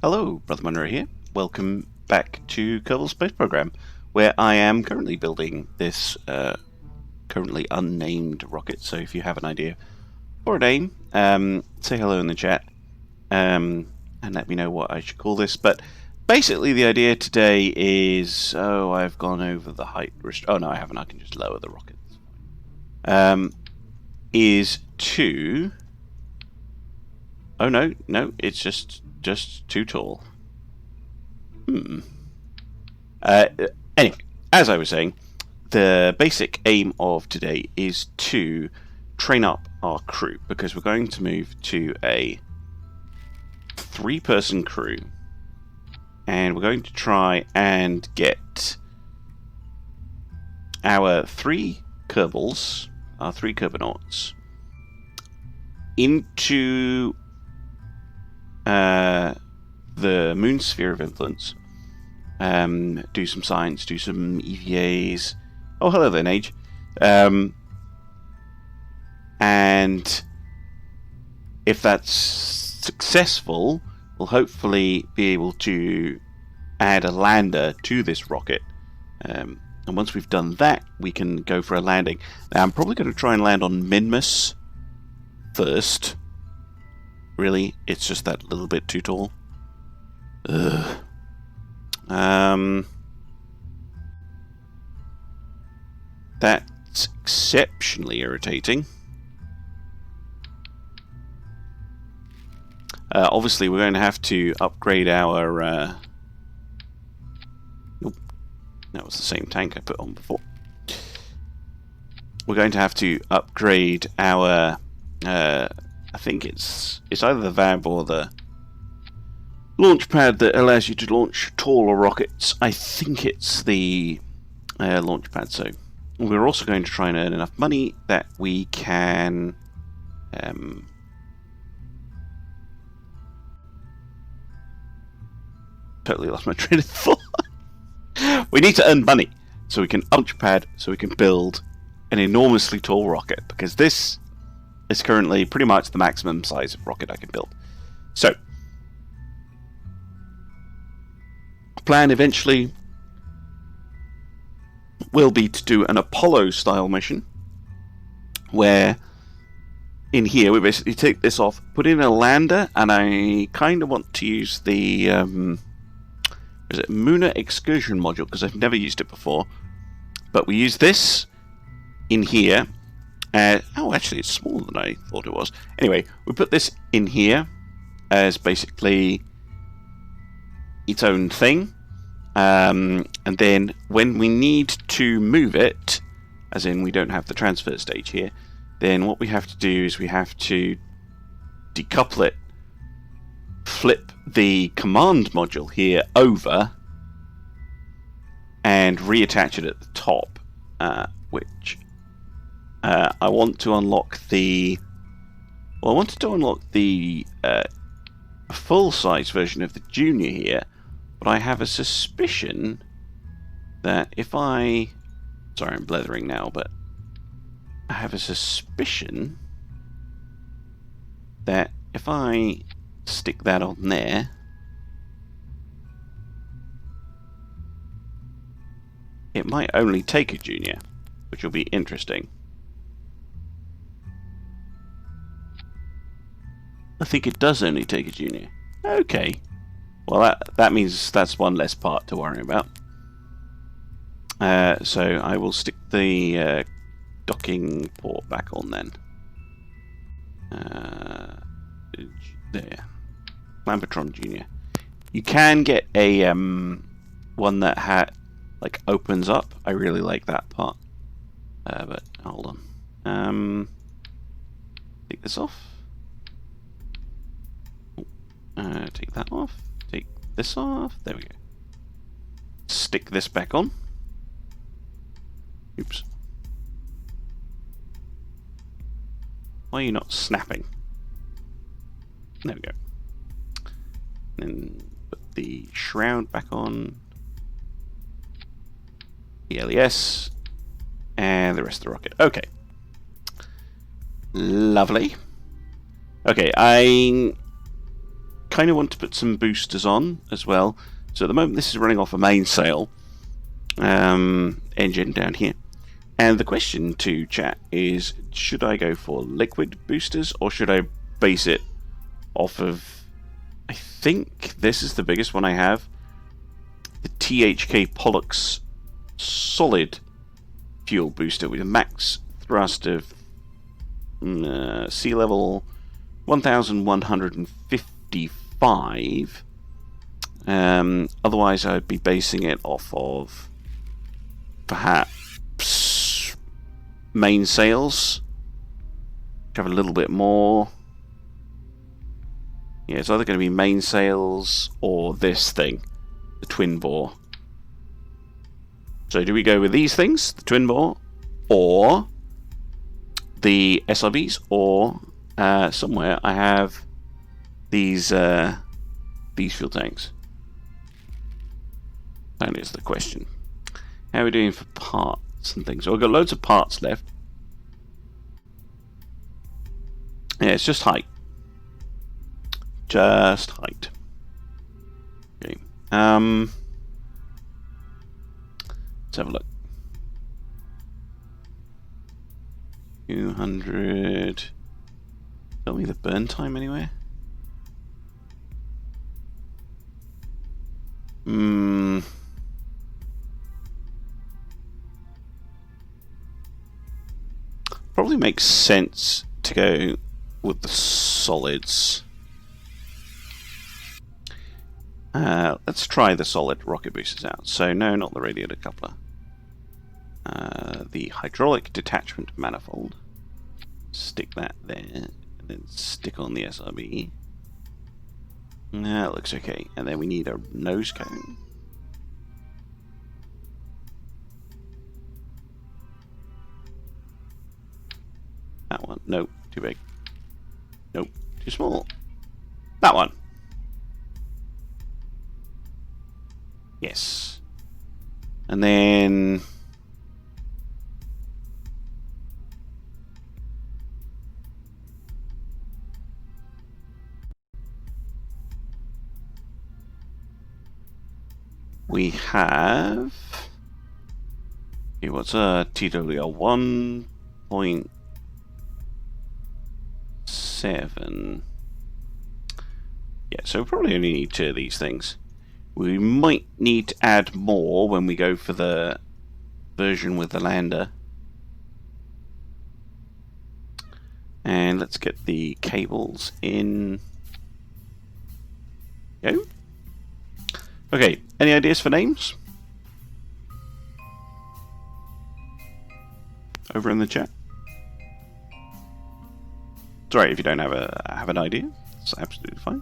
Hello, Brother Monroe here. Welcome back to Kerbal Space Program, where I am currently building this currently unnamed rocket. So if you have an idea for a name, say hello in the chat and let me know what I should call this. But basically the idea today is... Oh, I've gone over the height... Oh, no, I haven't. I can just lower the rockets. Is to... Oh, no, it's just too tall. Anyway, as I was saying, the basic aim of today is to train up our crew, because we're going to move to a 3-person crew, and we're going to try and get our 3 Kerbals, our 3 Kerbonauts, into the moon sphere of influence. Do some science, do some EVAs. Oh, hello there, Nage. And if that's successful, we'll hopefully be able to add a lander to this rocket. And once we've done that, we can go for a landing. Now, I'm probably going to try and land on Minmus first. Really, it's just that little bit too tall. Ugh. That's exceptionally irritating. Obviously, we're going to have to upgrade our... Nope. That was the same tank I put on before. We're going to have to upgrade our... I think it's either the VAB or the launch pad that allows you to launch taller rockets. I think it's the launch pad. So we're also going to try and earn enough money that we can totally lost my train of thought. We need to earn money so we can launch pad, so we can build an enormously tall rocket, because this is currently pretty much the maximum size of rocket I can build. So, plan eventually will be to do an Apollo-style mission, where in here we basically take this off, put in a lander, and I kind of want to use the Lunar excursion module, because I've never used it before. But we use this in here. Oh, actually, it's smaller than I thought it was. Anyway, we put this in here as basically its own thing. And then when we need to move it, as in we don't have the transfer stage here, then what we have to do is we have to decouple it, flip the command module here over, and reattach it at the top, which... I want to unlock the... Well, I wanted to unlock the full-size version of the Junior here, but I have a suspicion that if I... Sorry, I'm blethering now, but I have a suspicion that if I stick that on there, it might only take a Junior, which will be interesting. I think it does only take a Junior. Okay. Well, that means that's one less part to worry about. So I will stick the docking port back on then. There. Lambertron Junior. You can get a one that opens up. I really like that part. But hold on. Take this off. Take that off. Take this off. There we go. Stick this back on. Oops. Why are you not snapping? There we go. Then put the shroud back on. The LES. And the rest of the rocket. Okay. Lovely. Okay, kind of want to put some boosters on as well. So at the moment this is running off a mainsail engine down here. And the question to chat is, should I go for liquid boosters or should I base it off of, I think this is the biggest one I have, the THK Pollux solid fuel booster with a max thrust of sea level 1155. Otherwise I'd be basing it off of perhaps mainsails, which have a little bit more. Yeah, it's either going to be mainsails or this thing, the twin bore. So do we go with these things, the twin bore, or the SRBs, or somewhere I have these fuel tanks? That is the question. How are we doing for parts and things? So we've got loads of parts left. Yeah, it's just height. Just height. Okay. Let's have a look. 200. Tell me the burn time anywhere. Probably makes sense to go with the solids. Let's try the solid rocket boosters out. So no, not the radiator coupler. The hydraulic detachment manifold. Stick that there, and then stick on the SRB. That looks okay. And then we need a nose cone. That one. Nope, too big. Nope, too small. That one. Yes. And then we have, okay, what's a TWL 1.7? Yeah, so we probably only need 2 of these things. We might need to add more when we go for the version with the lander. And let's get the cables in. Go. Okay, any ideas for names? Over in the chat. Sorry if you don't have an idea. It's absolutely fine.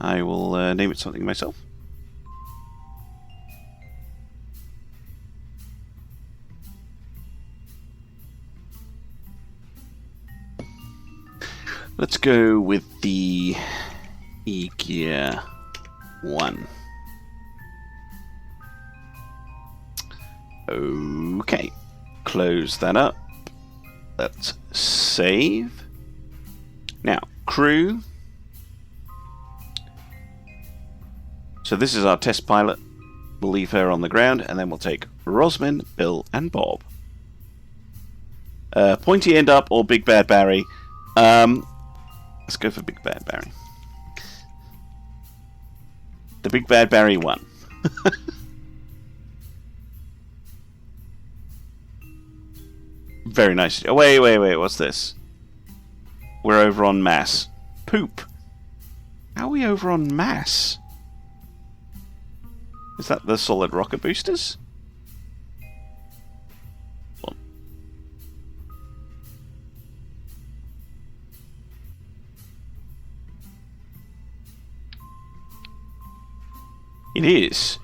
I will name it something myself. Let's go with the E-Gear 1. Okay, close that up. Let's save. Now, crew. So this is our test pilot. We'll leave her on the ground, and then we'll take Rosman, Bill, and Bob. Pointy end up or Big Bad Barry? Let's go for Big Bad Barry. The Big Bad Barry won. Very nice. Oh, wait, what's this? We're over on mass. Poop. How are we over on mass? Is that the solid rocket boosters? What? It is.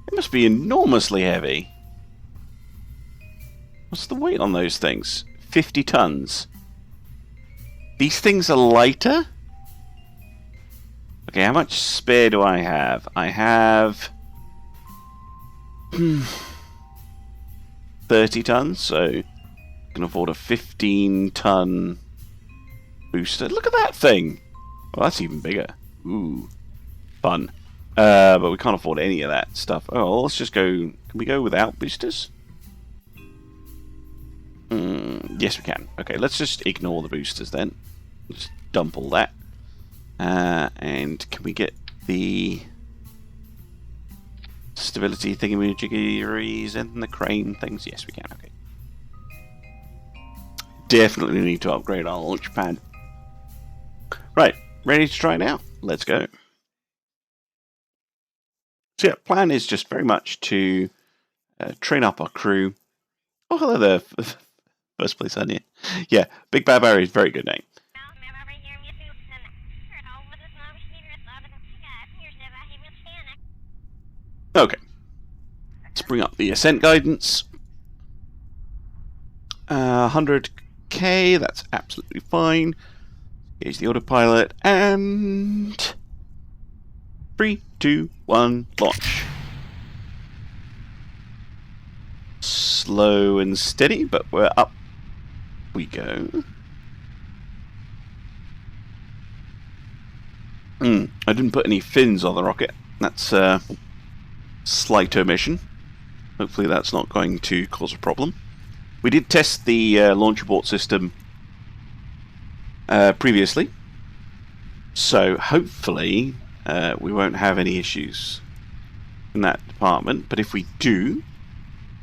It must be enormously heavy. What's the weight on those things? 50 tons. These things are lighter? Okay, how much spare do I have? I have 30 tons, so I can afford a 15-ton booster. Look at that thing! Well, that's even bigger. Ooh, fun. But we can't afford any of that stuff. Oh, well, let's just go. Can we go without boosters? Yes, we can. Okay, let's just ignore the boosters then. Just dump all that. And can we get the stability thingy-majiggeries and the crane things? Yes, we can. Okay. Definitely need to upgrade our launch pad. Right, ready to try now? Let's go. So yeah, plan is just very much to train up our crew. Oh, hello there. First place, aren't you? Yeah, Big Bad Barry is a very good name. Okay. Let's bring up the ascent guidance. 100k, that's absolutely fine. Here's the autopilot, and 3, 2, 1, launch. Slow and steady, but we're up. We go. I didn't put any fins on the rocket. That's a slight omission. Hopefully that's not going to cause a problem. We did test the launch abort system previously, so hopefully we won't have any issues in that department, but if we do,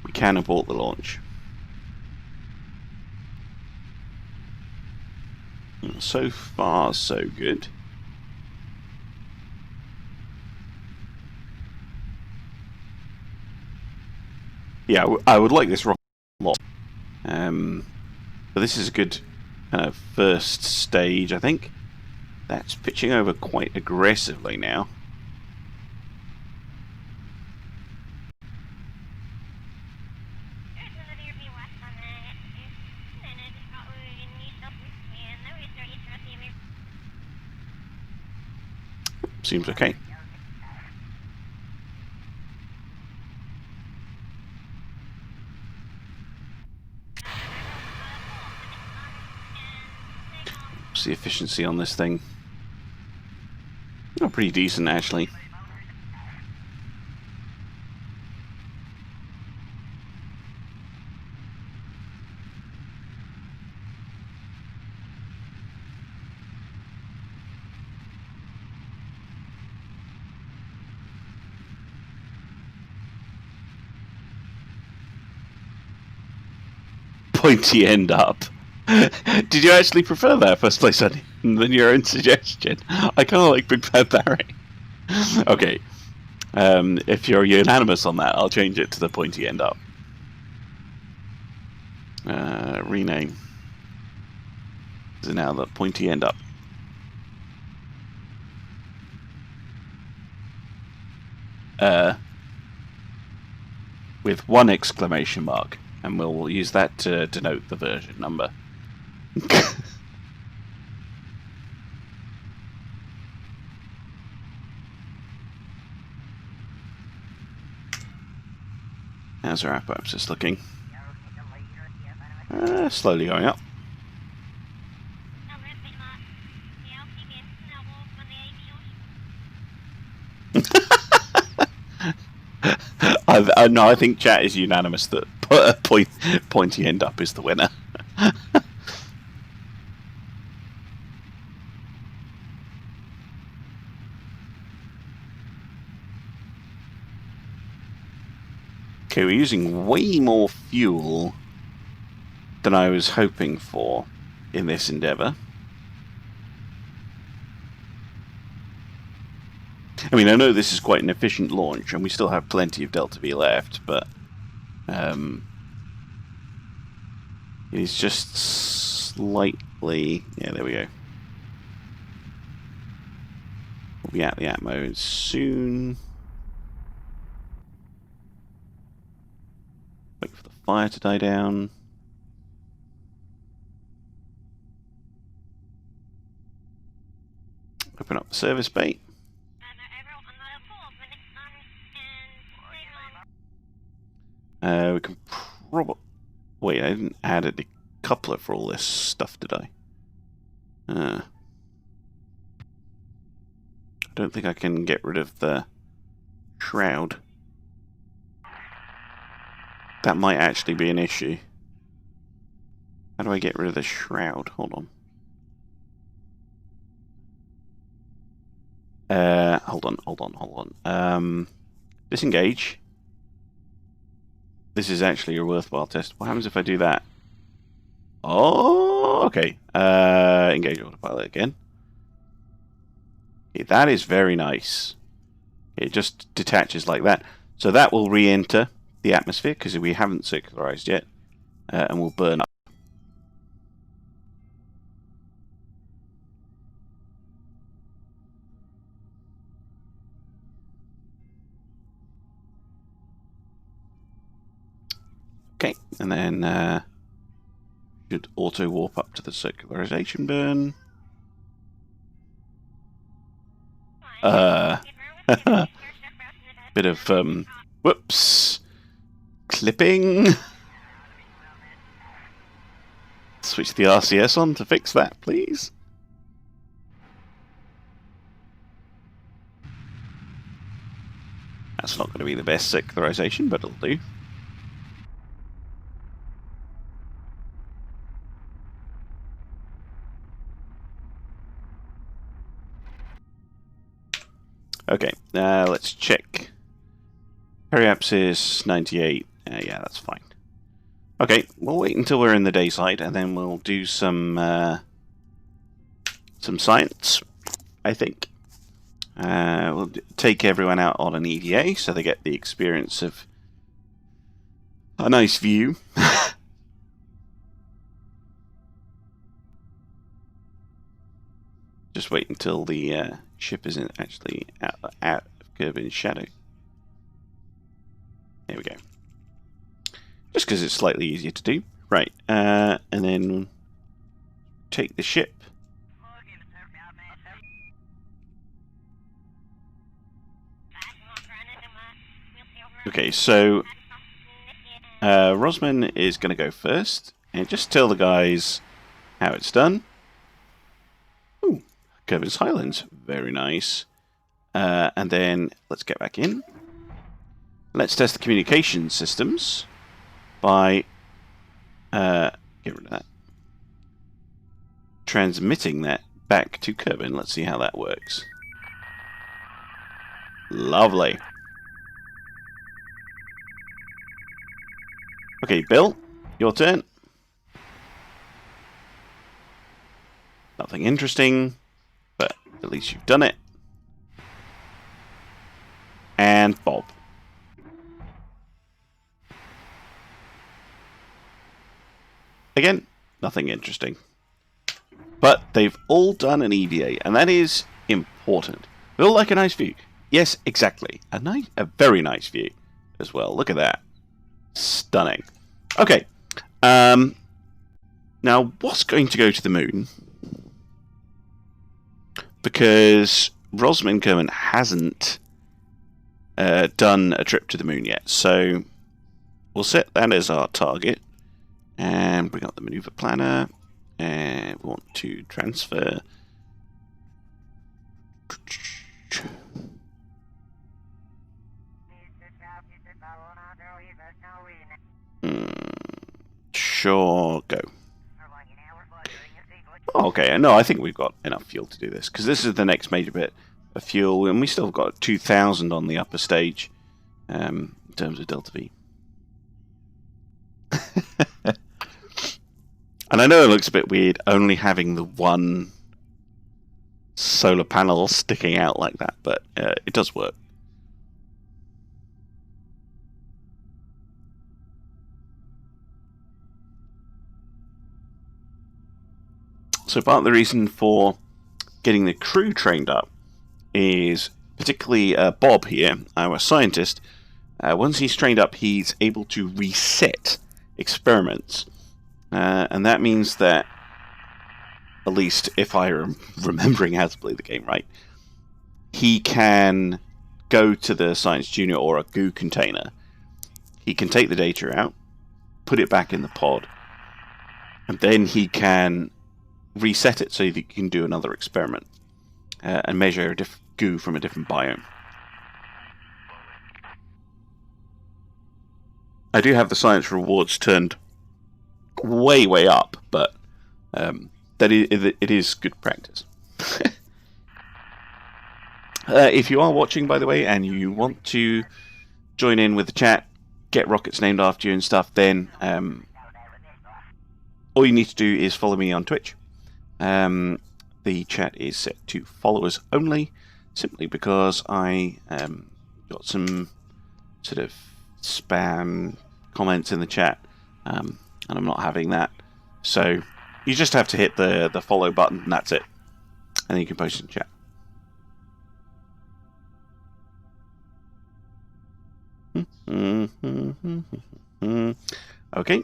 we can abort the launch. So far, so good. Yeah, I would like this rocket a lot. But this is a good kind of first stage, I think. That's pitching over quite aggressively now. Seems okay. What's the efficiency on this thing? Oh, pretty decent, actually. Pointy end up. Did you actually prefer that first place than your own suggestion? I kind of like Big Bad Barry. Okay. If you're unanimous on that, I'll change it to the pointy end up. Rename. This is now the pointy end up. With one exclamation mark, and we'll use that to denote the version number. How's our apoapsis looking? Slowly going up. No, I think chat is unanimous that pointy end up is the winner. Okay, we're using way more fuel than I was hoping for in this endeavour. I mean, I know this is quite an efficient launch, and we still have plenty of Delta V left, but it's just slightly... Yeah, there we go. We'll be at the atmo soon. Wait for the fire to die down. Open up the service bay. We can probably... Wait, I didn't add a decoupler for all this stuff, did I? I don't think I can get rid of the shroud. That might actually be an issue. How do I get rid of the shroud? Hold on. Hold on. Disengage. This is actually a worthwhile test. What happens if I do that? Oh, okay. Engage autopilot again. Okay, that is very nice. It just detaches like that. So that will re-enter the atmosphere because we haven't circularized yet, and will burn up. Okay, and then should auto warp up to the circularization burn. Bit of whoops, clipping. Switch the RCS on to fix that, please. That's not going to be the best circularization, but it'll do. Okay, let's check. Periapsis 98. Yeah, that's fine. Okay, we'll wait until we're in the day side, and then we'll do some science, I think. We'll take everyone out on an EVA, so they get the experience of a nice view. Just wait until the ship isn't actually out of Kerbin's shadow. There we go. Just because it's slightly easier to do. Right, and then take the ship. Okay, so Rosman is going to go first, and just tell the guys how it's done. Ooh, Kerbin's Highlands, very nice. And then let's get back in. Let's test the communication systems by get rid of that. Transmitting that back to Kerbin. Let's see how that works. Lovely. Okay, Bill, your turn. Nothing interesting, but at least you've done it. And Bob. Again, nothing interesting. But they've all done an EVA, and that is important. We all like a nice view. Yes, exactly. A very nice view as well. Look at that. Stunning. Okay. Now, what's going to go to the moon? Because Rosman Kerman hasn't done a trip to the moon yet. So we'll set that as our target. And bring up the maneuver planner. And we want to transfer. Sure, go. Oh, okay, no, I think we've got enough fuel to do this, because this is the next major bit of fuel, and we still got 2,000 on the upper stage in terms of Delta V. And I know it looks a bit weird only having the one solar panel sticking out like that, but it does work. So part of the reason for getting the crew trained up is particularly Bob here, our scientist. Once he's trained up, he's able to reset experiments. And that means that, at least if I'm remembering how to play the game right, he can go to the Science Junior or a goo container. He can take the data out, put it back in the pod, and then he can reset it so that you can do another experiment and measure goo from a different biome. I do have the science rewards turned way, way up, but it is good practice. If you are watching, by the way, and you want to join in with the chat, get rockets named after you and stuff, then all you need to do is follow me on Twitch. The chat is set to followers only, simply because I got some sort of spam comments in the chat, and I'm not having that. So you just have to hit the follow button, and that's it. And then you can post in chat. Okay.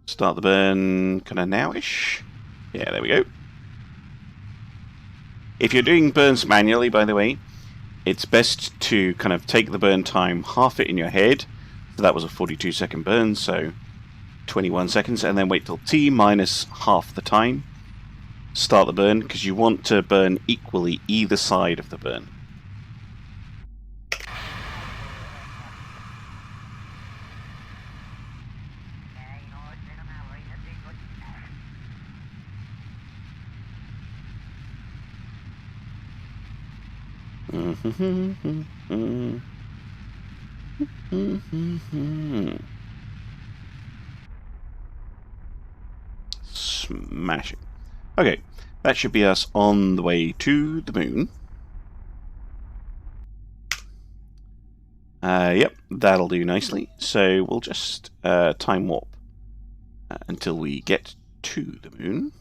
Start the burn kind of now-ish. Yeah, there we go. If you're doing burns manually, by the way, it's best to kind of take the burn time, half it in your head. So that was a 42-second burn, so 21 seconds, and then wait till T minus half the time. Start the burn, because you want to burn equally either side of the burn. Smashing. Okay, that should be us on the way to the moon. Yep, that'll do nicely. So we'll just time warp until we get to the moon.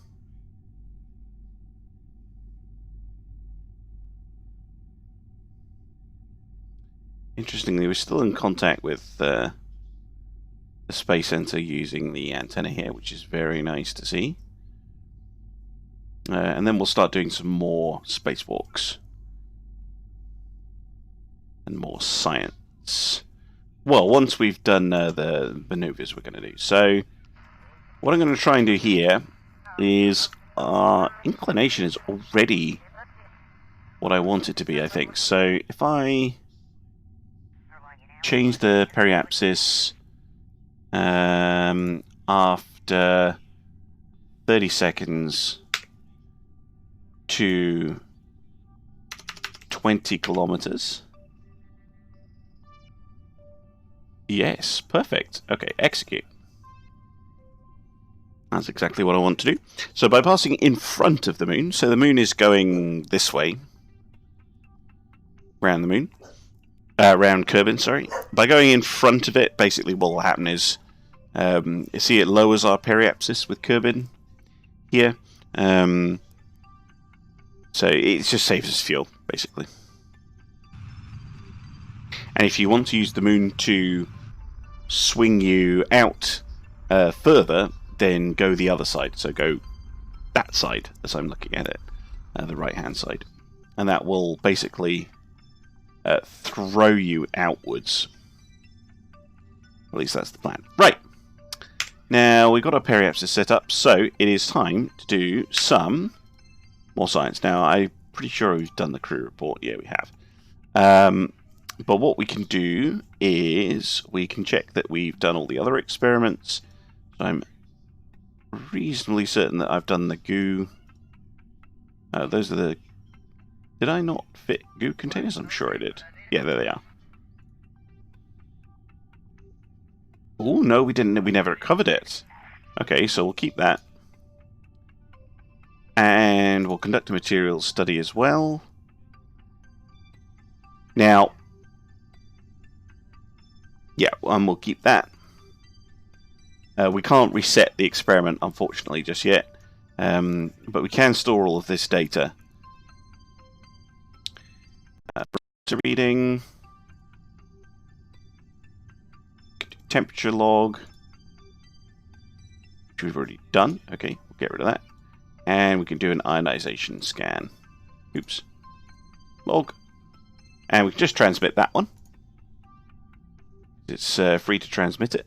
Interestingly, we're still in contact with the Space Center using the antenna here, which is very nice to see. And then we'll start doing some more spacewalks and more science. Well, once we've done the maneuvers we're going to do. So what I'm going to try and do here is our inclination is already what I want it to be, I think. So if I change the periapsis after 30 seconds to 20 kilometers. Yes, perfect. Okay, execute. That's exactly what I want to do. So by passing in front of the moon, so the moon is going this way, around the moon, around Kerbal, sorry. By going in front of it, basically what will happen is, you see it lowers our periapsis with Kerbal here. So it just saves us fuel, basically. And if you want to use the moon to swing you out further, then go the other side. So go that side, as I'm looking at it, the right-hand side. And that will basically throw you outwards. At least that's the plan. Right. Now, we've got our periapsis set up, so it is time to do some more science. Now, I'm pretty sure we've done the crew report. Yeah, we have. But what we can do is we can check that we've done all the other experiments. So I'm reasonably certain that I've done the goo. Those are the... Did I not fit goo containers? I'm sure I did. Yeah, there they are. Oh, no, we didn't. We never covered it. Okay, so we'll keep that. And we'll conduct a materials study as well. Now, yeah, we'll keep that. We can't reset the experiment, unfortunately, just yet. But we can store all of this data. Reading. Temperature log. Which we've already done. Okay, we'll get rid of that. And we can do an ionization scan. Oops. Log. And we can just transmit that one. It's free to transmit it.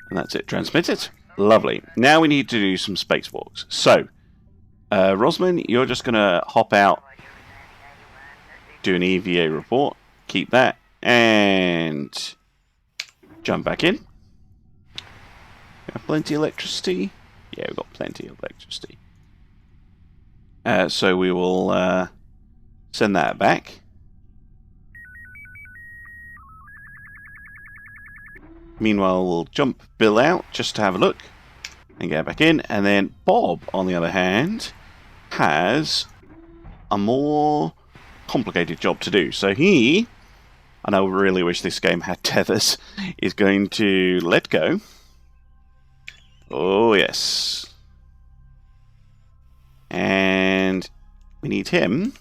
And that's it. Transmitted. Lovely. Now we need to do some spacewalks. So, Rosman, you're just going to hop out, do an EVA report, keep that, and jump back in. Have plenty of electricity? Yeah, we've got plenty of electricity. So we will send that back. Meanwhile, we'll jump Bill out just to have a look and get back in. And then Bob, on the other hand, has a more complicated job to do. So he, and I really wish this game had tethers, is going to let go. Oh, yes. And we need him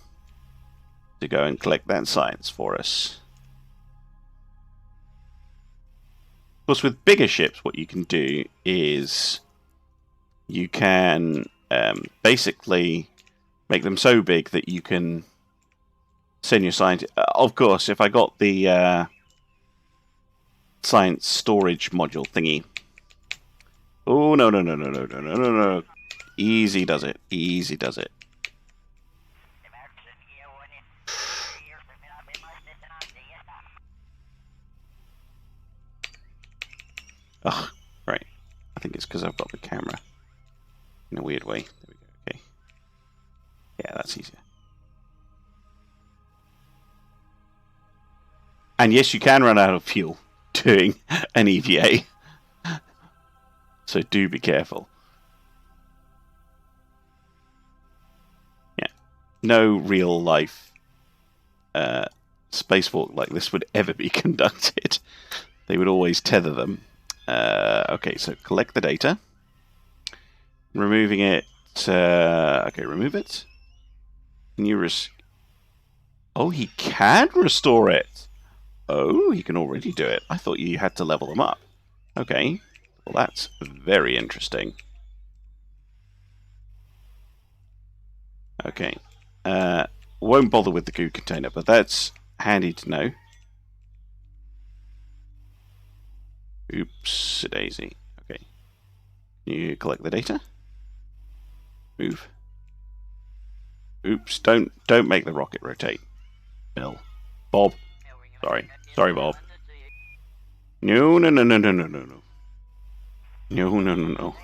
to go and collect that science for us. Of course, with bigger ships, what you can do is you can basically make them so big that you can send your science. Of course, if I got the science storage module thingy. Oh, no, no, no, no, no, no, no, no, no. Easy does it. Easy does it. Ugh, right. I think it's because I've got the camera in a weird way. There we go. Okay. Yeah, that's easier. And yes, you can run out of fuel doing an EVA. So do be careful. Yeah. No real life spacewalk like this would ever be conducted. They would always tether them. Okay, so collect the data. Removing it. Okay, remove it. Can you Oh, he can restore it. Oh, he can already do it. I thought you had to level them up. Okay. Well, that's very interesting. Okay. Won't bother with the goo container, but that's handy to know. Oops, daisy. Okay. You collect the data. Move. Oops, don't make the rocket rotate. Bill. Bob. Sorry. Sorry, Bob. No, no, no, no, no, no, no, no. No, no, no, no.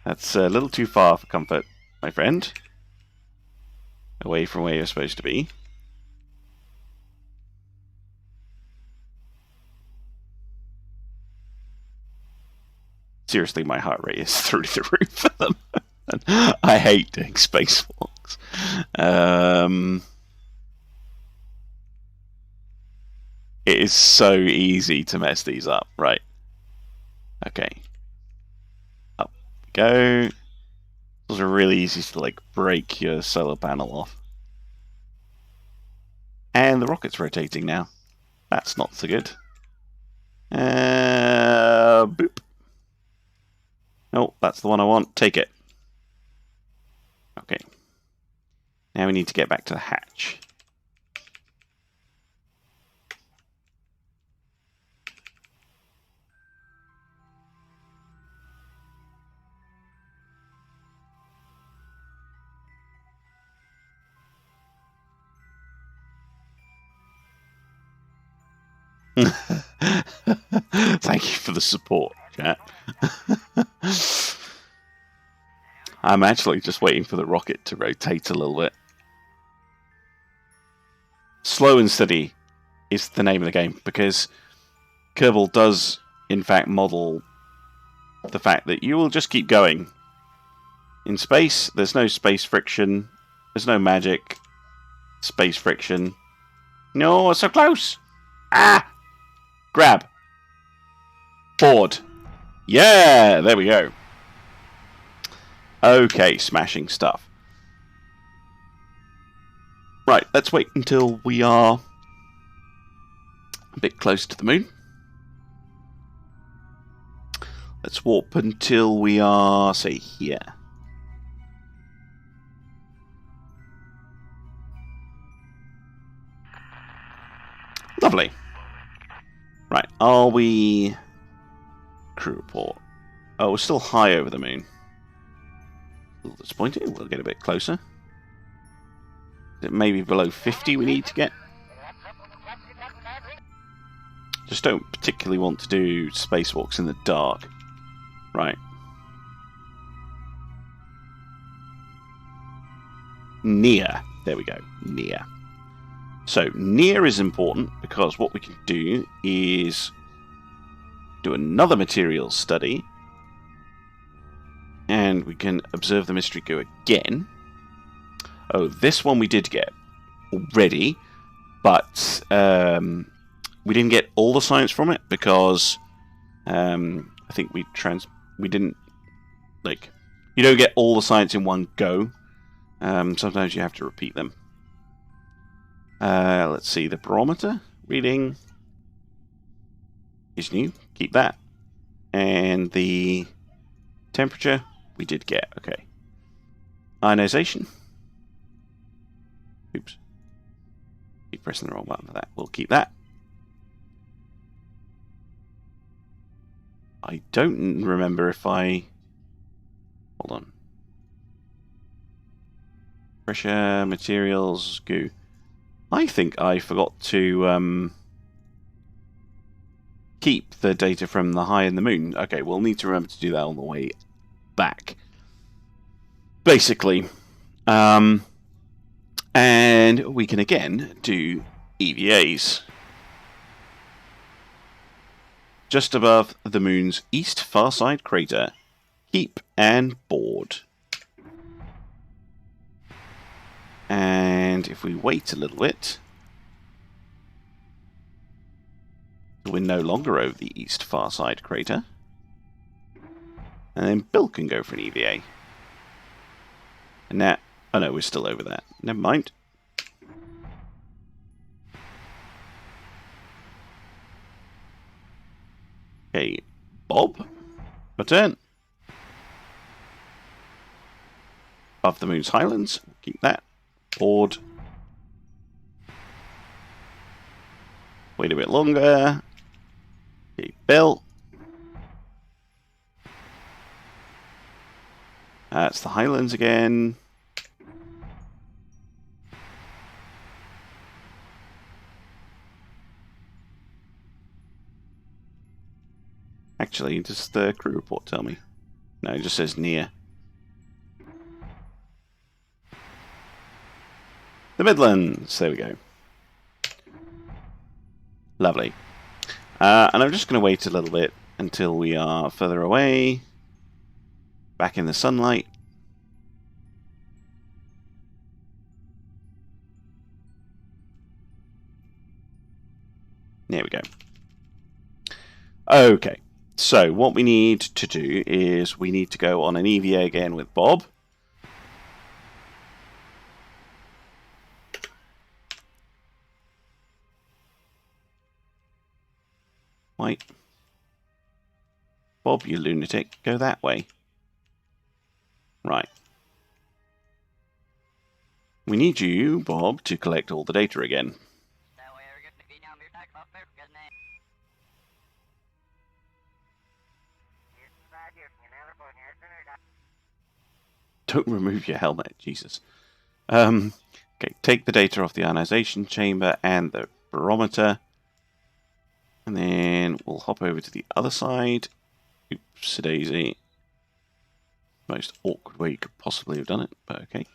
That's a little too far for comfort, my friend. Away from where you're supposed to be. Seriously, my heart rate is through the roof for them. I hate doing spacewalks. It is so easy to mess these up. Right. Okay. Up we go. Those are really easy to like break your solar panel off. And the rocket's rotating now. That's not so good. Boop. No, that's the one I want. Take it. Okay. Now we need to get back to the hatch. Thank you for the support, chat. I'm actually just waiting for the rocket to rotate a little bit. Slow and steady is the name of the game, because Kerbal does, in fact, model the fact that you will just keep going. In space, there's no space friction. There's no magic. Space friction. No, so close! Ah! Grab. Board. Yeah, there we go. Okay, smashing stuff. Right, let's wait until we are a bit close to the moon. Let's warp until we are, say, here. Lovely. Right, are we crew report. Oh, we're still high over the moon. A little disappointing. We'll get a bit closer. Is it maybe below 50 we need to get? Just don't particularly want to do spacewalks in the dark. Right. Near. There we go. Near. So, near is important because what we can do is do another materials study, and we can observe the mystery goo again. Oh, this one we did get already, but we didn't get all the science from it because I think we didn't, like, you don't get all the science in one go. Sometimes you have to repeat them. Let's see, the barometer reading is new. Keep that. And the temperature we did get. Okay. Ionization. Oops. Keep pressing the wrong button for that. We'll keep that. I don't remember if I... Hold on. Pressure, materials, goo. I think I forgot to keep the data from the high and the moon. Okay, we'll need to remember to do that on the way back. Basically. And we can again do EVAs. Just above the moon's east far side crater. Keep and board. And if we wait a little bit, we're no longer over the east far side crater. And then Bill can go for an EVA. And now, oh no, we're still over that. Never mind. Okay, Bob, your turn. Above the moon's highlands, keep that. Board. Wait a bit longer. Okay, Bill. That's the highlands again. Actually, does the crew report tell me? No, it just says near. The Midlands. There we go. Lovely. And I'm just going to wait a little bit until we are further away. Back in the sunlight. There we go. Okay. So, what we need to do is we need to go on an EVA again with Bob. Wait. Bob, you lunatic, go that way. Right. We need you, Bob, to collect all the data again. Don't remove your helmet, Jesus. Okay, take the data off the ionization chamber and the barometer. And then we'll hop over to the other side. Oops, daisy. Most awkward way you could possibly have done it, but okay.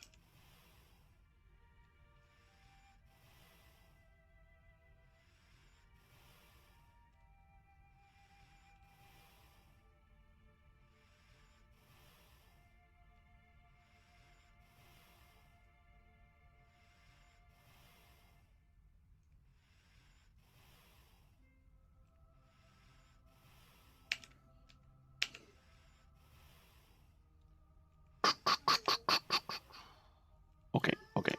Okay.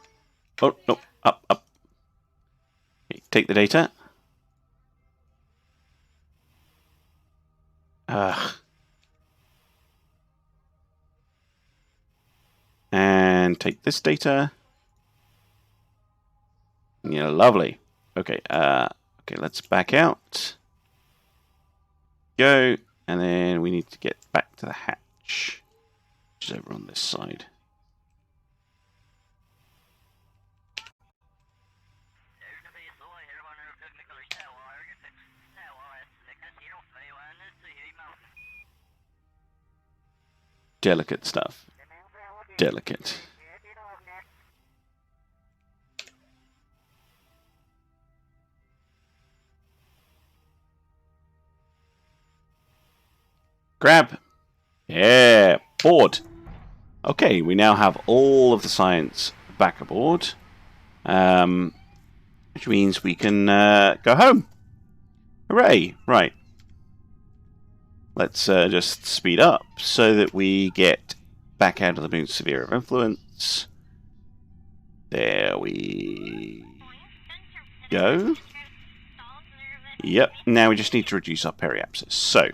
Oh, no. Up. Okay, take the data. And take this data. Yeah, lovely. Okay, okay, let's back out. Go. And then we need to get back to the hatch, which is over on this side. Delicate stuff. Delicate. Grab. Yeah, board. Okay, we now have all of the science back aboard, which means we can go home. Hooray! Right. Let's just speed up so that we get back out of the moon's sphere of influence. There we go. Yep, now we just need to reduce our periapsis. So,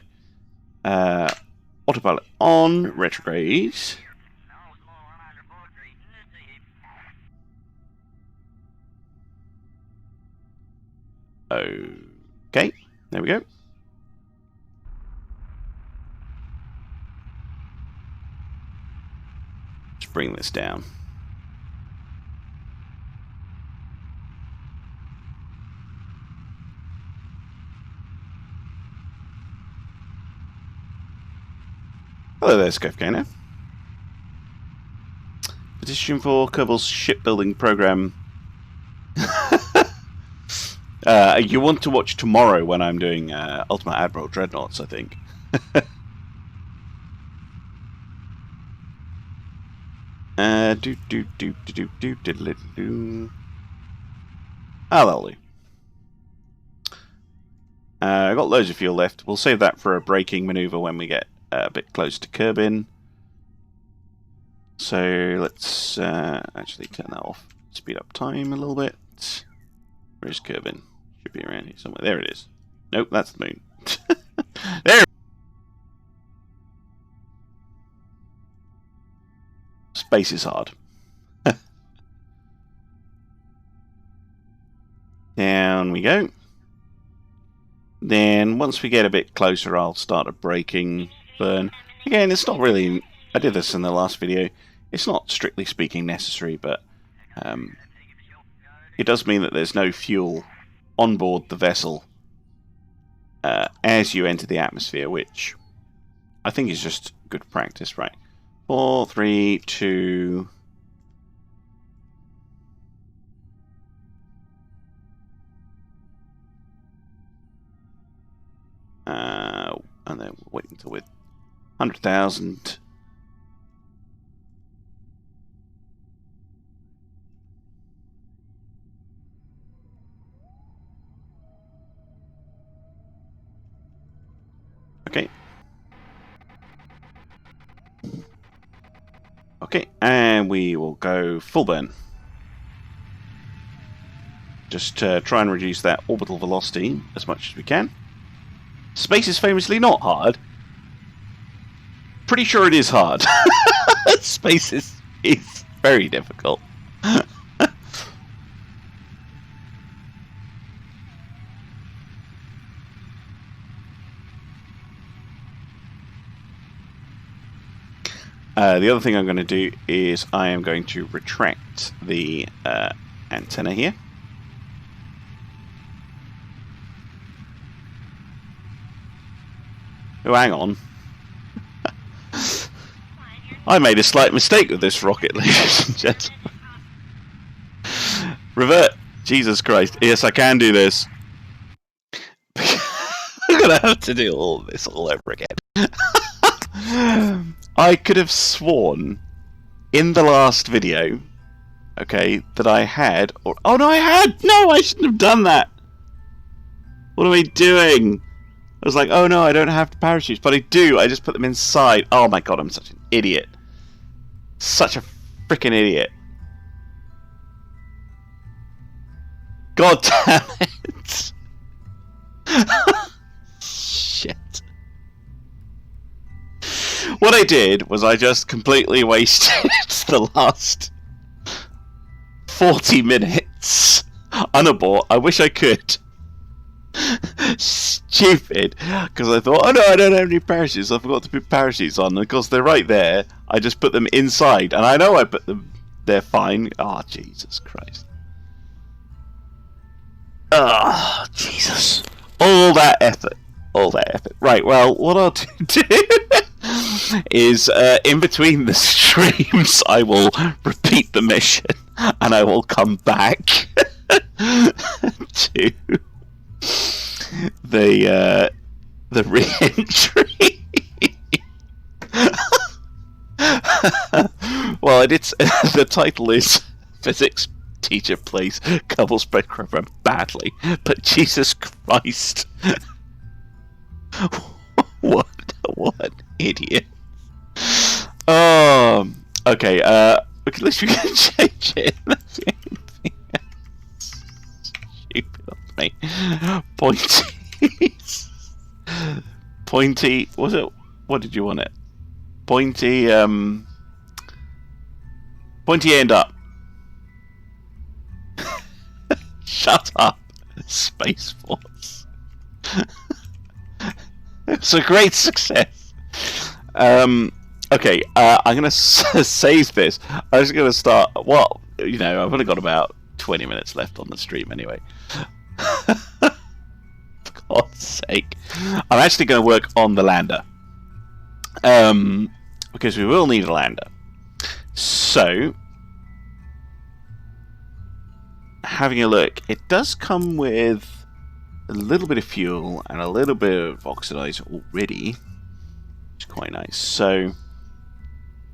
autopilot on, retrograde. Okay, there we go. Let's bring this down. Hello there, Skofkano. Petition for Kerbal's shipbuilding program. You want to watch tomorrow when I'm doing Ultimate Admiral Dreadnoughts, I think. Oh, that'll do. I've got loads of fuel left. We'll save that for a braking maneuver when we get a bit close to Kerbin. So let's actually turn that off. Speed up time a little bit. Where's Kerbin? Should be around here somewhere. There it is. Nope, that's the moon. There. Space is hard. Down we go. Then once we get a bit closer, I'll start a braking burn. Again, it's not really... I did this in the last video. It's not strictly speaking necessary, but it does mean that there's no fuel on board the vessel as you enter the atmosphere, which I think is just good practice, right? 4, 3, 2... and then we'll wait until we're 100,000. Okay. Okay, and we will go full burn. Just try and reduce that orbital velocity as much as we can. Space is famously not hard. Pretty sure it is hard. Space is very difficult. The other thing I'm going to do is I am going to retract the antenna here. Oh, hang on. I made a slight mistake with this rocket, ladies and gentlemen. Revert. Jesus Christ. Yes, I can do this. I'm going to have to do all of this all over again. I could have sworn in the last video, okay, that I had... oh, no, I had! No, I shouldn't have done that! What am I doing? I was like, oh no, I don't have parachutes, but I do. I just put them inside. Oh my god, I'm such an idiot. Such a freaking idiot. God damn it. Shit. What I did was I just completely wasted the last 40 minutes on a board. I wish I could. stupid because I thought, oh no, I don't have any parachutes. I forgot to put parachutes on. And of course, they're right there. I just put them inside, and I know I put them. They're fine. Oh, Jesus Christ. Oh, Jesus. All that effort. Right, well, what I'll do is, in between the streams, I will repeat the mission, and I will come back to the re-entry. Well, the title is Physics Teacher Plays Kerbal Spread Program Badly, but Jesus Christ. What an idiot. Okay, at least we can change it. That's the only thing that's stupid of me. Pointy, was it? What did you want it? Pointy end up. Shut up, Space Force. It's a great success. Okay, I'm gonna save this. I'm just gonna start. Well, you know, I've only got about 20 minutes left on the stream anyway. For God's sake, I'm actually going to work on the lander. Because we will need a lander. So, having a look, it does come with a little bit of fuel and a little bit of oxidizer already, which is quite nice. So,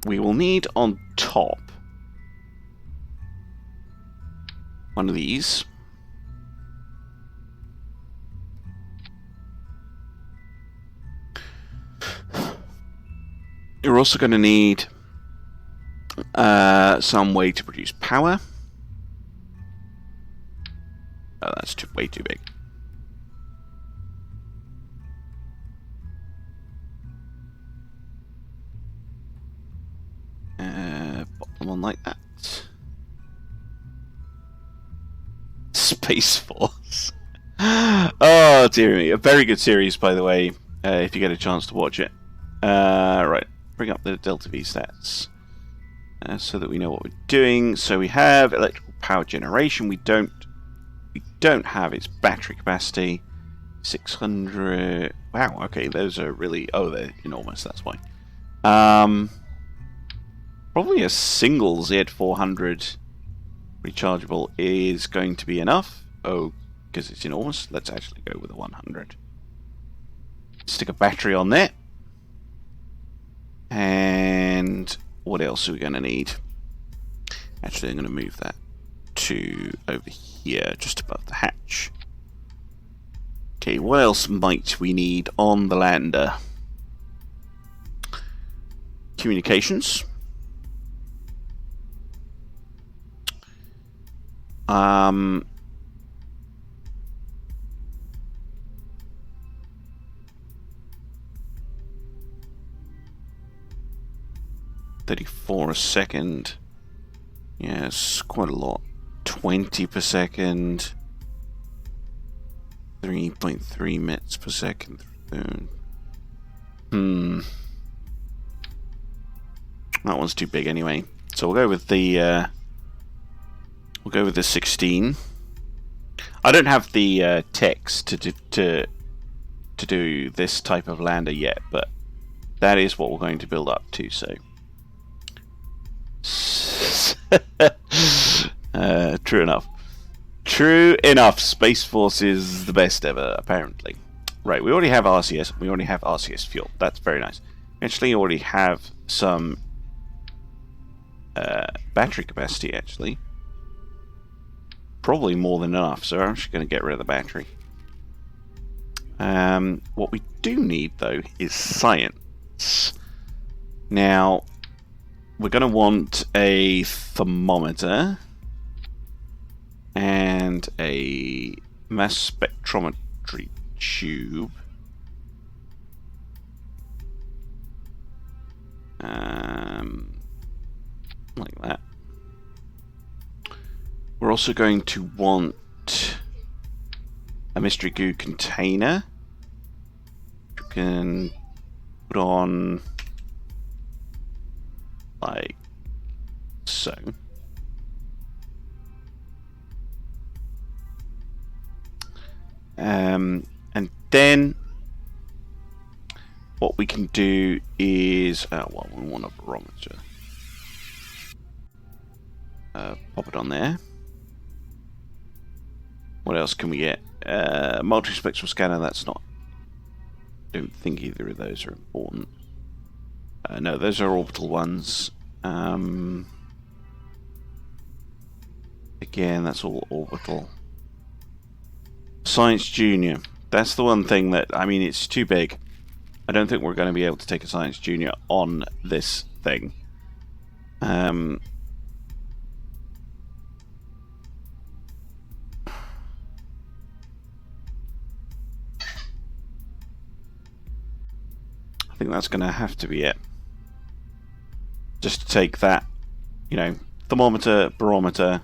we will need on top one of these. You're also going to need some way to produce power. Oh, that's way too big. Pop them on like that. Space Force. Oh, dear me. A very good series, by the way, if you get a chance to watch it. Right. Bring up the Delta V stats so that we know what we're doing. So we have electrical power generation. We don't have its battery capacity. 600. Wow. Okay, those are really. Oh, they're enormous. That's why. Probably a single Z400 rechargeable is going to be enough. Oh, because it's enormous. Let's actually go with a 100. Stick a battery on there. And what else are we going to need? Actually, I'm going to move that to over here, just above the hatch. Okay, what else might we need on the lander? Communications. 34 a second. Yes, quite a lot. 20 per second. 3.3 minutes per second. That one's too big anyway. So we'll go with the 16. I don't have the text to do this type of lander yet, but that is what we're going to build up to. So. True enough. True enough. Space Force is the best ever, apparently. Right, we already have RCS. We already have RCS fuel. That's very nice. Actually, already have some battery capacity, actually. Probably more than enough, so I'm actually going to get rid of the battery. What we do need, though, is science. Now, we're going to want a thermometer and a mass spectrometry tube. Like that. We're also going to want a mystery goo container can put on like so. And then what we can do is, well, we want a barometer. Pop it on there. What else can we get? Multispectral scanner, that's not... I don't think either of those are important. No, those are orbital ones. Again, that's all orbital. Science Junior. That's the one thing that, I mean, it's too big. I don't think we're going to be able to take a Science Junior on this thing. I think that's going to have to be it. Just to take that, you know, thermometer, barometer.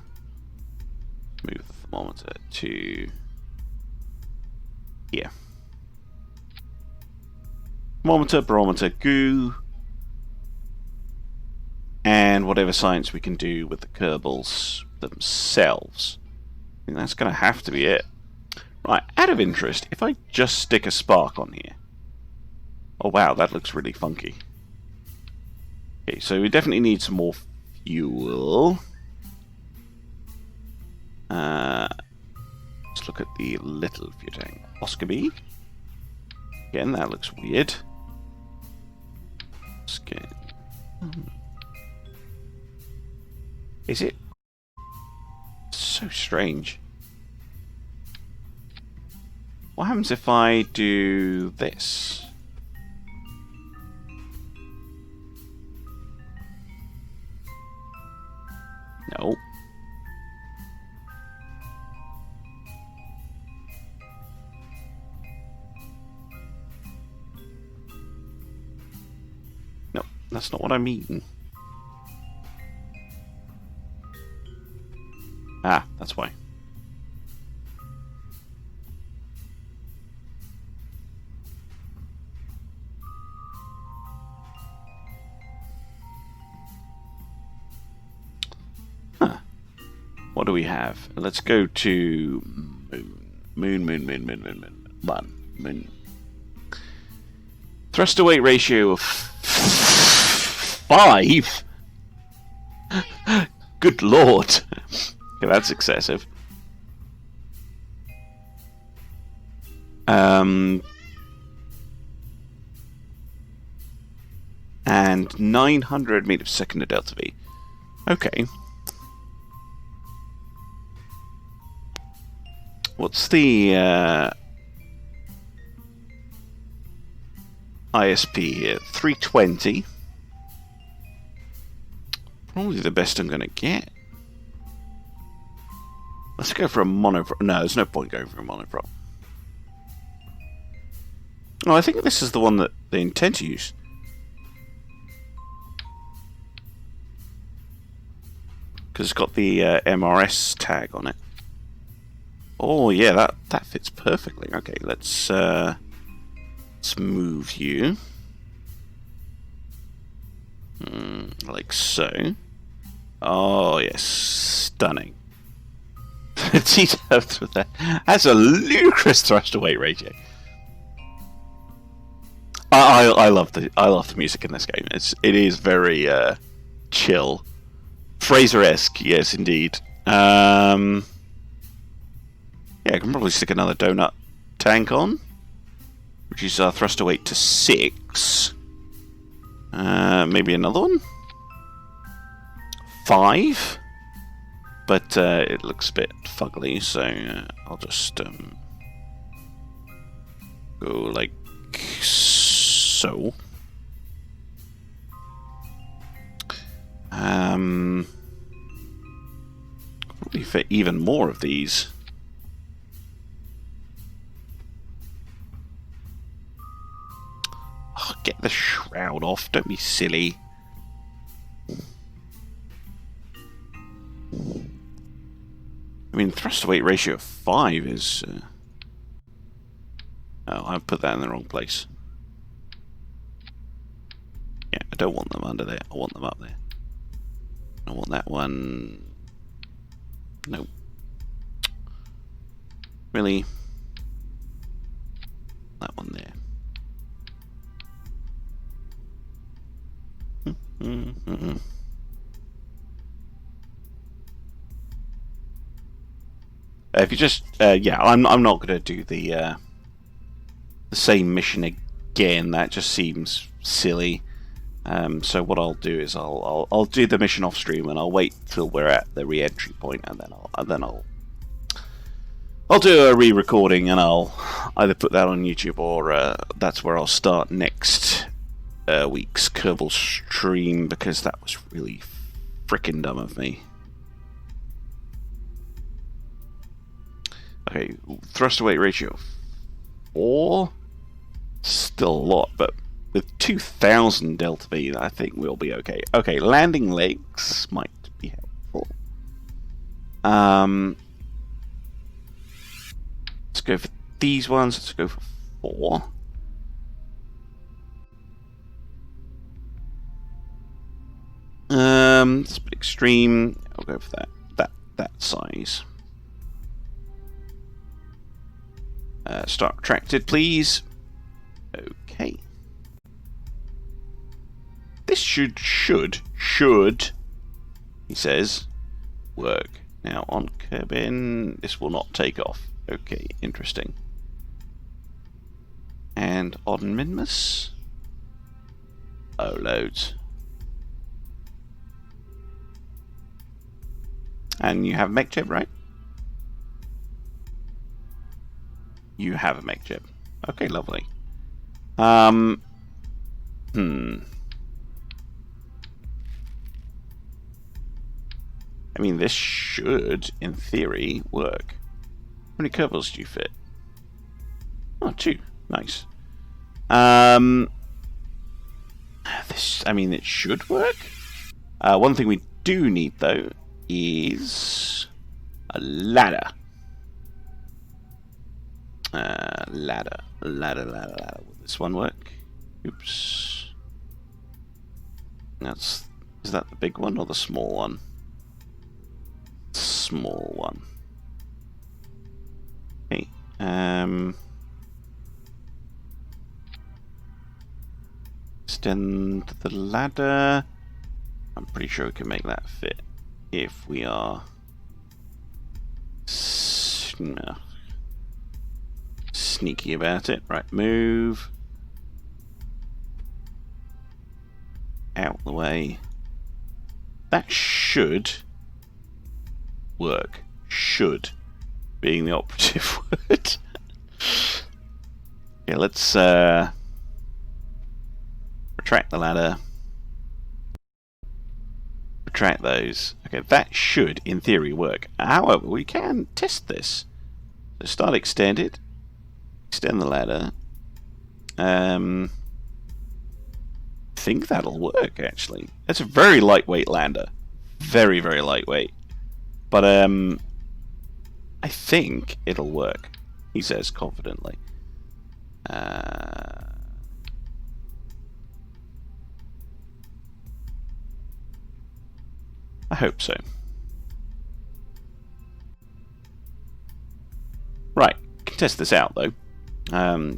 Move the thermometer to here. Thermometer, barometer, goo, and whatever science we can do with the Kerbals themselves. I think that's going to have to be it. Right, out of interest, if I just stick a spark on here. Oh wow, that looks really funky. Okay, so we definitely need some more fuel. Let's look at the little fuel tank. Oscar B. Again, that looks weird. Skin. Is it? So strange. What happens if I do this? No. No, that's not what I mean. Ah, that's why. Huh. What do we have? Let's go to moon. Thrust to weight ratio of 5. Good lord. Okay, that's excessive. And 900 meters per second of delta V. Okay. What's the ISP here? 320. Probably the best I'm going to get. Let's go for a monoprop. No, there's no point going for a monoprop. Oh, I think this is the one that they intend to use. Because it's got the MRS tag on it. Oh yeah, that fits perfectly. Okay, let's move you. Like so. Oh yes, stunning. That's a ludicrous thrust to weight ratio. I love the music in this game. It is very chill, Fraser-esque. Yes, indeed. Yeah, I can probably stick another donut tank on, reduce our thrust to weight to 6. Maybe another one. 5. But it looks a bit fugly, so I'll just go like so. Probably fit even more of these. Oh, get the shroud off, don't be silly. I mean, thrust to weight ratio of 5 is... Oh, I've put that in the wrong place. I don't want them under there. I want them up there. I want that one. Nope. Really? That one there. If you just, yeah, I'm not gonna do the same mission again. That just seems silly. So what I'll do is I'll do the mission off stream, and I'll wait till we're at the re-entry point, and then I'll do a re-recording, and I'll either put that on YouTube or that's where I'll start next week's Kerbal stream, because that was really frickin' dumb of me. Okay, thrust to weight ratio 4. Still a lot, but with 2,000 delta V, I think we'll be okay. Okay, landing legs might be helpful. Let's go for these ones. Let's go for 4. It's a bit extreme. I'll go for that size. Start retracted, please. Okay. This should, he says, work. Now on Kerbal, this will not take off. Okay, interesting. And on Minmus? Oh, loads. And you have mech jib, right? You have a mech jib. Okay, lovely. I mean, this should, in theory, work. How many Kerbals do you fit? Oh, 2. Nice. This, I mean, it should work. One thing we do need, though, is a ladder. Ladder. Will this one work? Oops. Is that the big one or the small one? Small one. Okay. Extend the ladder. I'm pretty sure we can make that fit if we are sneaky about it. Right, move out the way. That should work. Should being the operative word. Yeah, let's retract the ladder. Retract those. Okay, that should, in theory, work. However, we can test this. So start extended. Extend the ladder. I think that'll work, actually. It's a very lightweight lander. Very, very lightweight. But, I think it'll work, he says confidently. I hope so. Right, can test this out though.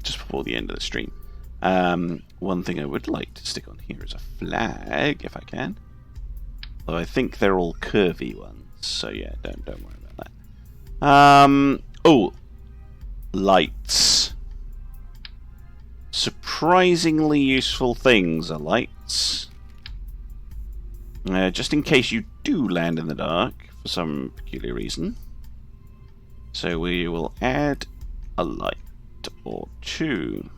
Just before the end of the stream. One thing I would like to stick on here is a flag, if I can. Though I think they're all curvy ones, so yeah, don't worry about that. Oh, lights. Surprisingly useful things are lights. Just in case you do land in the dark for some peculiar reason. So we will add a light or 2.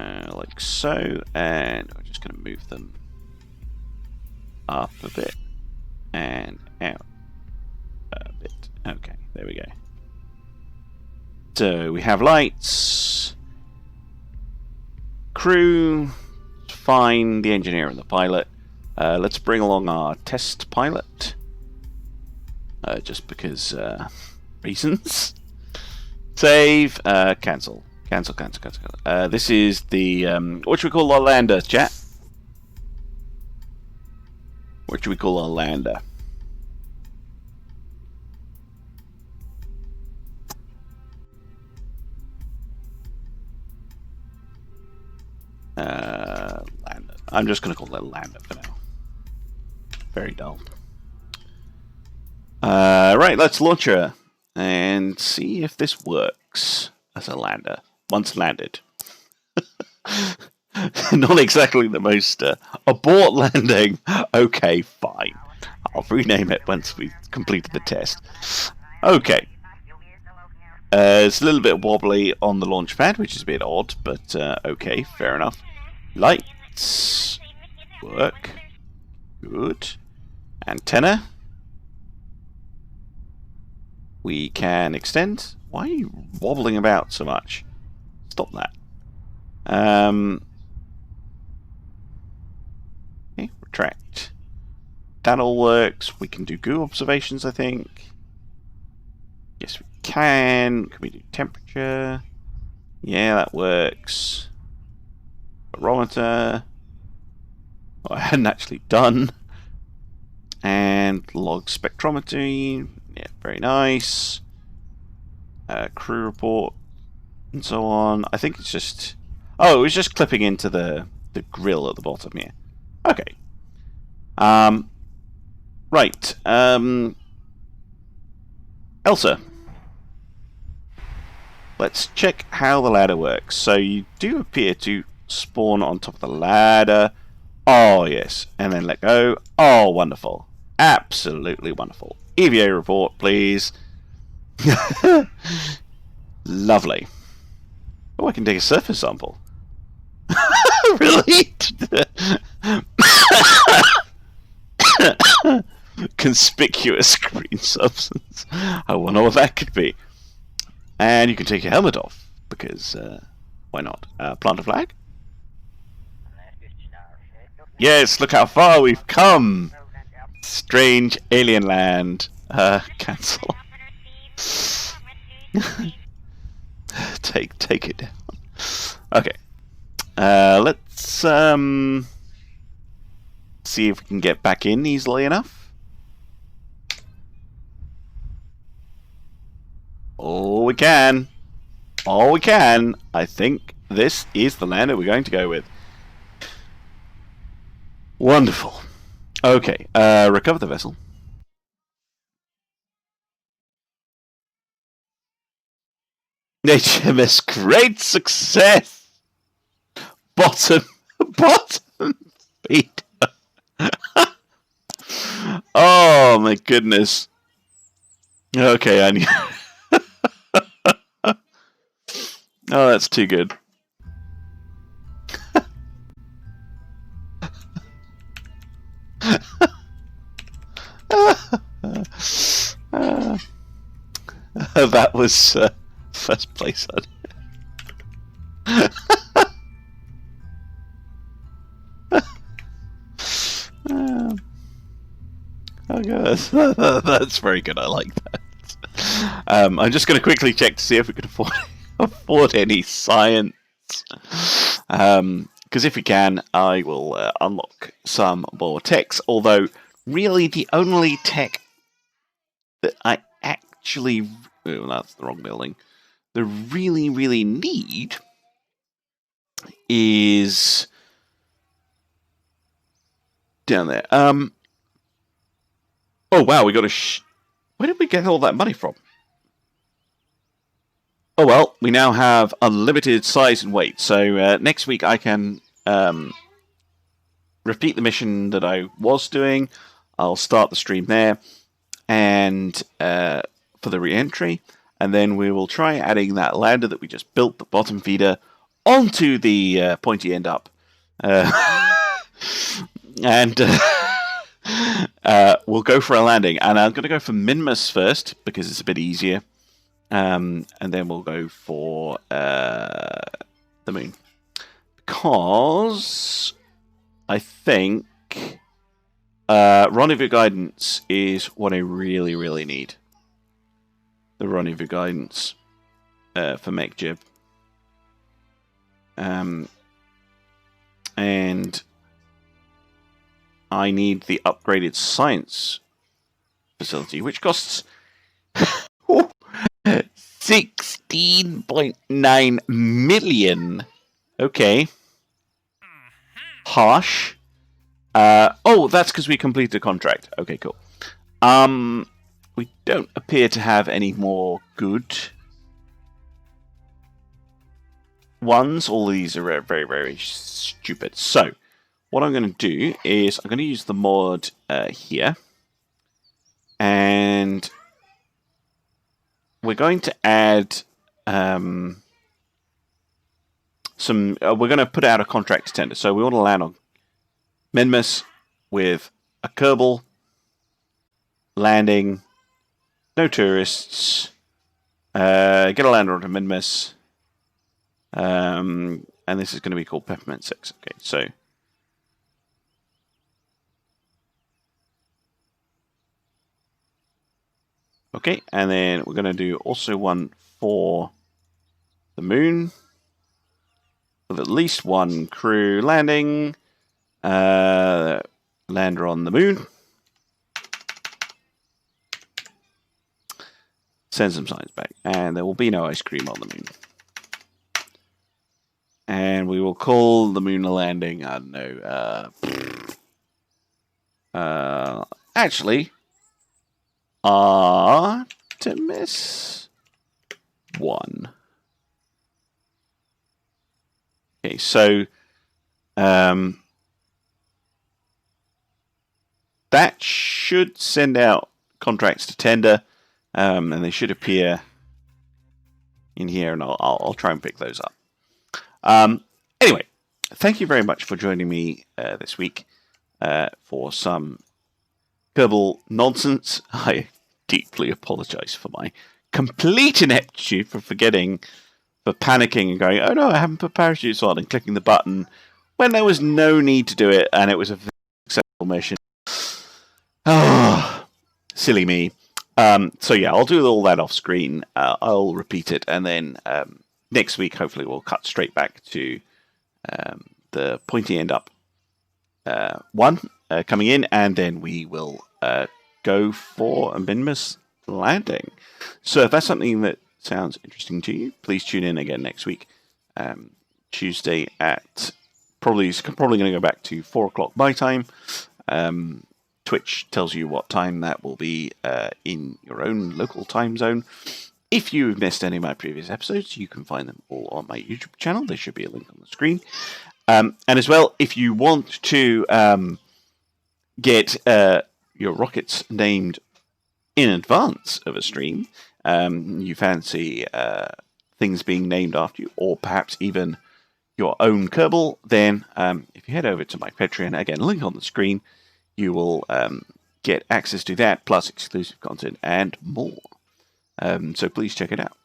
Like so, and we're just going to move them up a bit and out a bit. Okay, there we go. So we have lights, crew, fine, the engineer and the pilot. Let's bring along our test pilot, just because reasons. Save, cancel. Cancel, cancel, cancel. This is the, what should we call our lander, chat? What should we call our lander? Lander. I'm just going to call it lander for now. Very dull. Right, let's launch her and see if this works as a lander. Once landed. Not exactly the most abort landing. Okay, fine. I'll rename it once we've completed the test. Okay. It's a little bit wobbly on the launch pad, which is a bit odd, but okay, fair enough. Lights work. Good. Antenna. We can extend. Why are you wobbling about so much? Stop that. Okay, retract. That all works. We can do goo observations, I think. Yes, we can. Can we do temperature? Yeah, that works. Barometer. Oh, I hadn't actually done. And log spectrometry. Yeah, very nice. Crew report and so on. I think it's just... Oh, it was just clipping into the grill at the bottom here. Okay. Right. Elsa. Let's check how the ladder works. So you do appear to spawn on top of the ladder. Oh, yes. And then let go. Oh, wonderful. Absolutely wonderful. EVA report, please. Lovely. Oh, I can take a surface sample. Really? Conspicuous green substance. I wonder what that could be. And you can take your helmet off, because why not? Plant a flag? Yes, look how far we've come! Strange alien land. Cancel. Take it down. Okay. Let's see if we can get back in easily enough. Oh, we can. Oh, we can. I think this is the lander we're going to go with. Wonderful. Okay, recover the vessel. HMS, great success! Bottom feeder. Oh my goodness. Okay, I need... Oh, that's too good. That was first place. Oh god, that's very good. I like that. I'm just going to quickly check to see if we can afford any science. Because if we can, I will unlock some more techs. Although, really, the only tech that I actually... Oh, that's the wrong building. The really need is down there. Oh, wow, we got a... Where did we get all that money from? Oh, well, we now have unlimited size and weight. So next week I can repeat the mission that I was doing. I'll start the stream there. And for the re-entry. And then we will try adding that lander that we just built, the bottom feeder, onto the pointy end up. And we'll go for a landing. And I'm going to go for Minmus first, because it's a bit easier. And then we'll go for the moon. Because I think rendezvous guidance is what I really need. The rendezvous guidance for MechJib. And I need the upgraded science facility, which costs 16.9 million. Okay. Harsh. Oh, that's because we completed a contract. Okay, cool. We don't appear to have any more good ones. All of these are very, very, very stupid. So, what I'm going to do is I'm going to use the mod here. And we're going to add some... we're going to put out a contract to tender. So we want to land on Minmus with a Kerbal landing, no tourists, get a lander onto Minmus, and this is going to be called Peppermint 6. Okay, so okay, and then we're going to do also one for the moon with at least one crew landing, lander on the moon. Send some signs back. And there will be no ice cream on the moon. And we will call the moon a landing. I don't know. Actually, Artemis 1. Okay, so that should send out contracts to tender. And they should appear in here, and I'll try and pick those up. Anyway, thank you very much for joining me this week for some Kerbal nonsense. I deeply apologize for my complete ineptitude for panicking and going, oh no, I haven't put parachutes on, and clicking the button when there was no need to do it, and it was a very successful mission. Oh, silly me. So yeah, I'll do all that off screen. I'll repeat it, and then next week, hopefully, we'll cut straight back to the pointy end up one coming in, and then we will go for a Minmus landing. So if that's something that sounds interesting to you, please tune in again next week, Tuesday at probably going to go back to 4 o'clock my time. Twitch tells you what time that will be in your own local time zone. If you've missed any of my previous episodes, you can find them all on my YouTube channel. There should be a link on the screen. And as well, if you want to get your rockets named in advance of a stream, you fancy things being named after you, or perhaps even your own Kerbal, then if you head over to my Patreon, again, link on the screen, you will get access to that, plus exclusive content and more. So please check it out.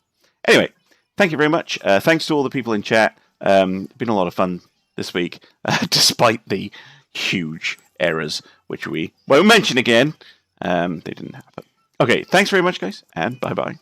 Anyway, thank you very much. Thanks to all the people in chat. It's been a lot of fun this week, despite the huge errors, which we won't mention again. They didn't happen. Okay, thanks very much, guys, and bye-bye.